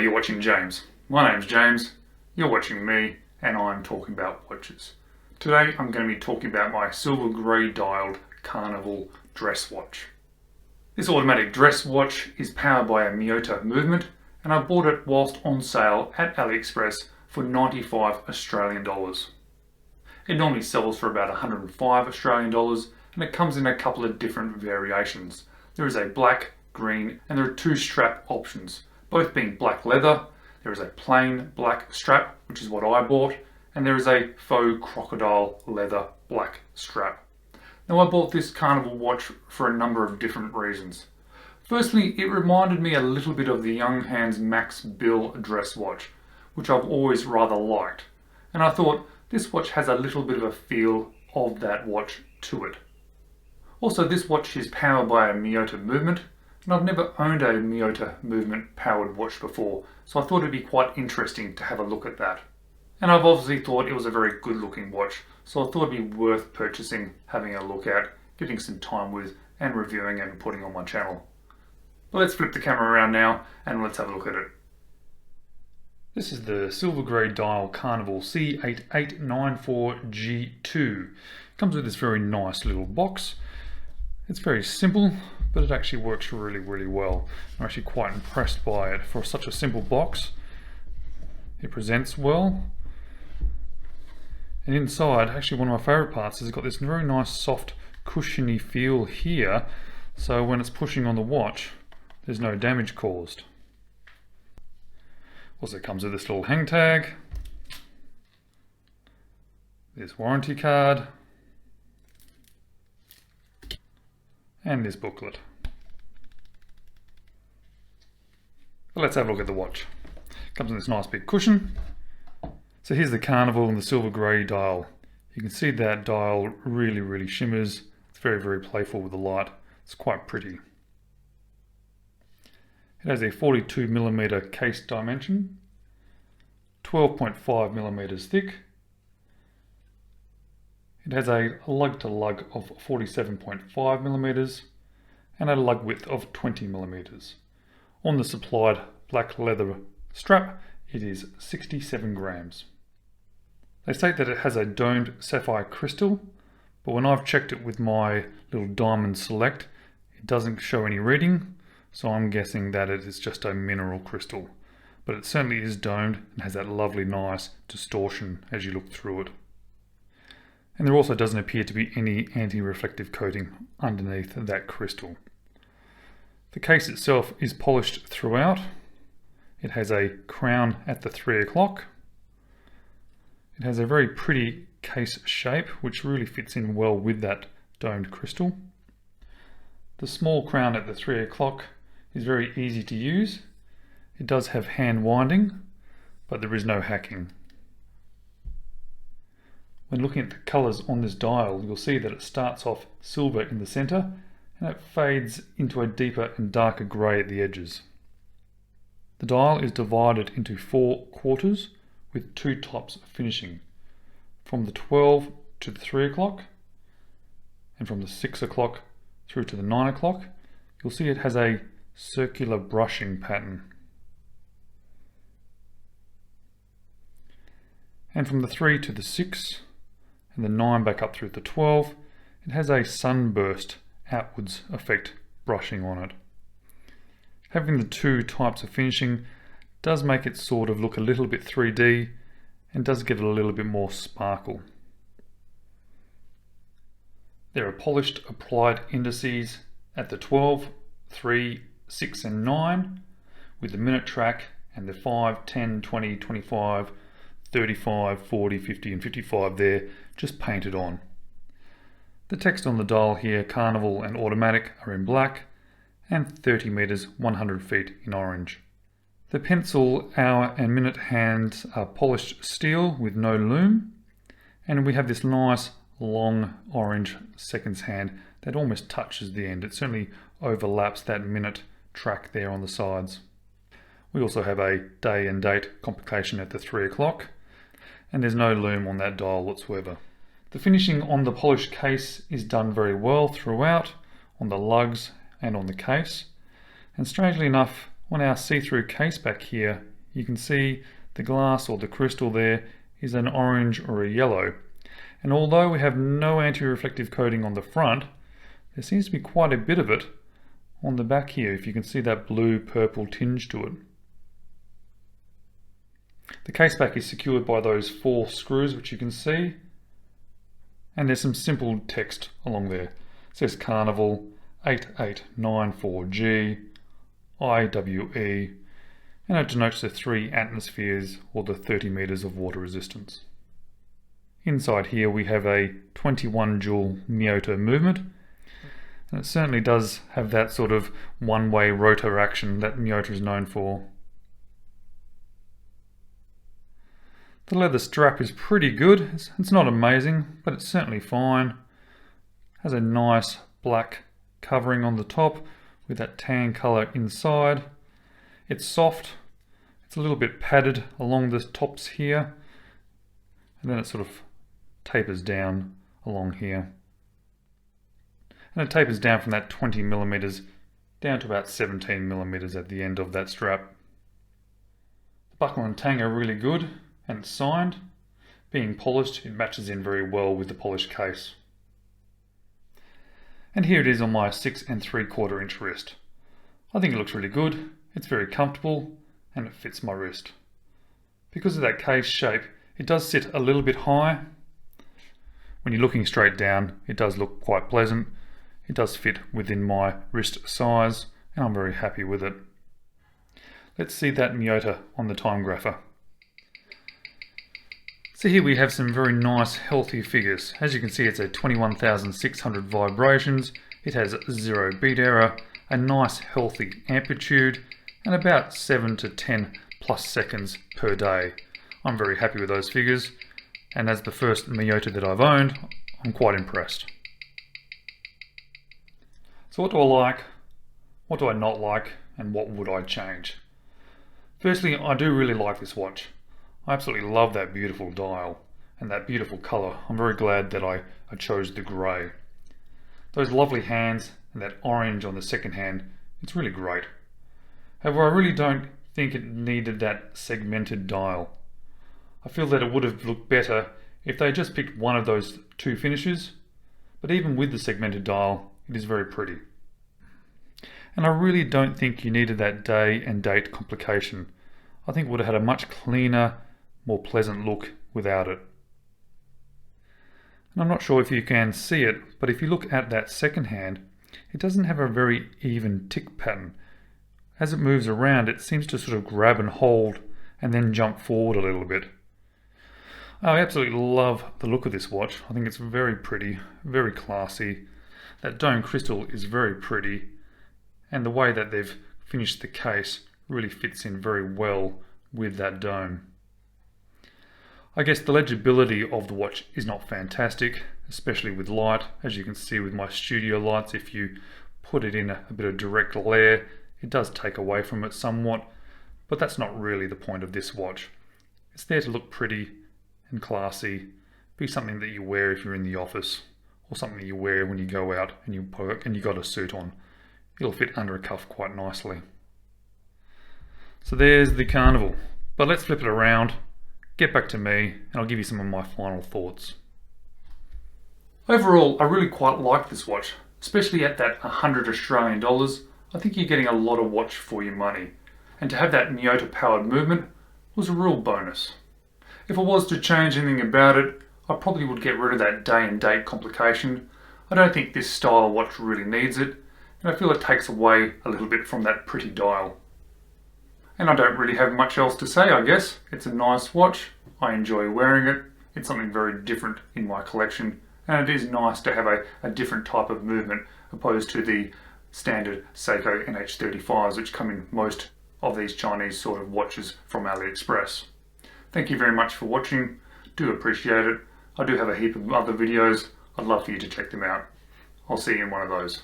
you're watching James. My name's James, you're watching me, and I'm talking about watches. Today I'm going to be talking about my silver grey dialed Carnival dress watch. This automatic dress watch is powered by a Miyota Movement, and I bought it whilst on sale at AliExpress for 95 Australian dollars. It normally sells for about 105 Australian dollars, and it comes in a couple of different variations. There is a black, green, and there are two strap options, both being black leather. There is a plain black strap, which is what I bought, and there is a faux crocodile leather black strap. Now, I bought this Carnival watch for a number of different reasons. Firstly, it reminded me a little bit of the Junghans Max Bill dress watch, which I've always rather liked, and I thought this watch has a little bit of a feel of that watch to it. Also, this watch is powered by a Miyota Movement, and I've never owned a Miyota Movement powered watch before, so I thought it'd be quite interesting to have a look at that. And I've obviously thought it was a very good looking watch, so I thought it'd be worth purchasing, having a look at, getting some time with, and reviewing and putting on my channel. But let's flip the camera around now and let's have a look at it. This is the silver grey dial Carnival C8894G2. Comes with this very nice little box. It's very simple, but it actually works really well. I'm actually quite impressed by it. For such a simple box, it presents well. And inside, actually one of my favourite parts is it's got this very nice soft cushiony feel here, so when it's pushing on the watch, there's no damage caused. Also comes with this little hang tag, this warranty card, and this booklet. But let's have a look at the watch. Comes in this nice big cushion. So here's the Carnival and the silver grey dial. You can see that dial really shimmers. It's very playful with the light. It's quite pretty. It has a 42mm case dimension, 12.5mm thick. It has a lug to lug of 47.5mm and a lug width of 20mm. On the supplied black leather strap, it is 67 grams. They state that it has a domed sapphire crystal, but when I've checked it with my little diamond select, it doesn't show any reading, so I'm guessing that it is just a mineral crystal. But it certainly is domed and has that lovely nice distortion as you look through it. And there also doesn't appear to be any anti-reflective coating underneath that crystal. The case itself is polished throughout. It has a crown at the 3 o'clock. It has a very pretty case shape, which really fits in well with that domed crystal. The small crown at the 3 o'clock is very easy to use. It does have hand winding, but there is no hacking. When looking at the colours on this dial, you'll see that it starts off silver in the centre and it fades into a deeper and darker grey at the edges. The dial is divided into 4 quarters with 2 types of finishing, from the 12 to the 3 o'clock and from the 6 o'clock through to the 9 o'clock. You'll see it has a circular brushing pattern. And from the 3 to the 6 and the 9 back up through the 12, it has a sunburst outwards effect brushing on it. Having the 2 types of finishing does make it sort of look a little bit 3D and does give it a little bit more sparkle. There are polished applied indices at the 12, 3, 6 and 9 with the minute track and the 5, 10, 20, 25, 35, 40, 50 and 55 there just painted on. The text on the dial here, Carnival and Automatic, are in black and 30 meters, 100 feet in orange. The pencil, hour and minute hands are polished steel with no loom, and we have this nice long orange seconds hand that almost touches the end. It certainly overlaps that minute track there on the sides. We also have a day and date complication at the 3 o'clock, and there's no loom on that dial whatsoever. The finishing on the polished case is done very well throughout, on the lugs and on the case. And strangely enough, on our see-through case back here, You can see the glass or the crystal there is an orange or a yellow. And although we have no anti-reflective coating on the front, there seems to be quite a bit of it on the back here, if you can see that blue-purple tinge to it. The case back is secured by those 4 screws, which you can see, and there's some simple text along there. It says Carnival C8894G, IWE, and it denotes the 3 atmospheres or the 30 meters of water resistance. Inside here we have a 21 joule Miyota Movement, and it certainly does have that sort of one-way rotor action that Miyota is known for. The leather strap is pretty good. It's not amazing, but it's certainly fine. Has a nice black covering on the top with that tan colour inside. It's soft. It's a little bit padded along the tops here, and then it sort of tapers down along here. And it tapers down from that 20 millimeters down to about 17 millimeters at the end of that strap. The buckle and tang are really good, and it's signed. Being polished, it matches in very well with the polished case. And here it is on my 6 3/4 inch wrist. I think it looks really good, it's very comfortable, and it fits my wrist. Because of that case shape, it does sit a little bit high. When you're looking straight down, it does look quite pleasant. It does fit within my wrist size, and I'm very happy with it. Let's see that Miyota on the time grapher. So here we have some very nice healthy figures. As you can see, it's a 21,600 vibrations. It has 0 beat error, a nice healthy amplitude, and about 7 to 10 plus seconds per day. I'm very happy with those figures, and as the first Miyota that I've owned, I'm quite impressed. So what do I like, what do I not like, and what would I change? Firstly, I do really like this watch. I absolutely love that beautiful dial and that beautiful colour. I'm very glad that I chose the grey. Those lovely hands and that orange on the second hand, it's really great. However, I really don't think it needed that segmented dial. I feel that it would have looked better if they just picked one of those 2 finishes, but even with the segmented dial, it is very pretty. And I really don't think you needed that day and date complication. I think it would have had a much cleaner, more pleasant look without it. And I'm not sure if you can see it, but if you look at that second hand, it doesn't have a very even tick pattern. As it moves around, it seems to sort of grab and hold and then jump forward a little bit. I absolutely love the look of this watch. I think it's very pretty, very classy. That dome crystal is very pretty, and the way that they've finished the case really fits in very well with that dome. I guess the legibility of the watch is not fantastic, especially with light. As you can see with my studio lights, if you put it in a bit of direct glare, it does take away from it somewhat, but that's not really the point of this watch. It's there to look pretty and classy, be something that you wear if you're in the office, or something that you wear when you go out and you work and you got a suit on. It'll fit under a cuff quite nicely. So there's the Carnival, but let's flip it around, get back to me, and I'll give you some of my final thoughts. Overall, I really quite like this watch, especially at that 100 Australian dollars. I think you're getting a lot of watch for your money, and to have that Miyota powered movement was a real bonus. If I was to change anything about it, I probably would get rid of that day and date complication. I don't think this style of watch really needs it, and I feel it takes away a little bit from that pretty dial. And I don't really have much else to say, I guess. It's a nice watch, I enjoy wearing it, it's something very different in my collection, and it is nice to have a different type of movement opposed to the standard Seiko NH35s which come in most of these Chinese sort of watches from AliExpress. Thank you very much for watching, do appreciate it. I do have a heap of other videos, I'd love for you to check them out. I'll see you in one of those.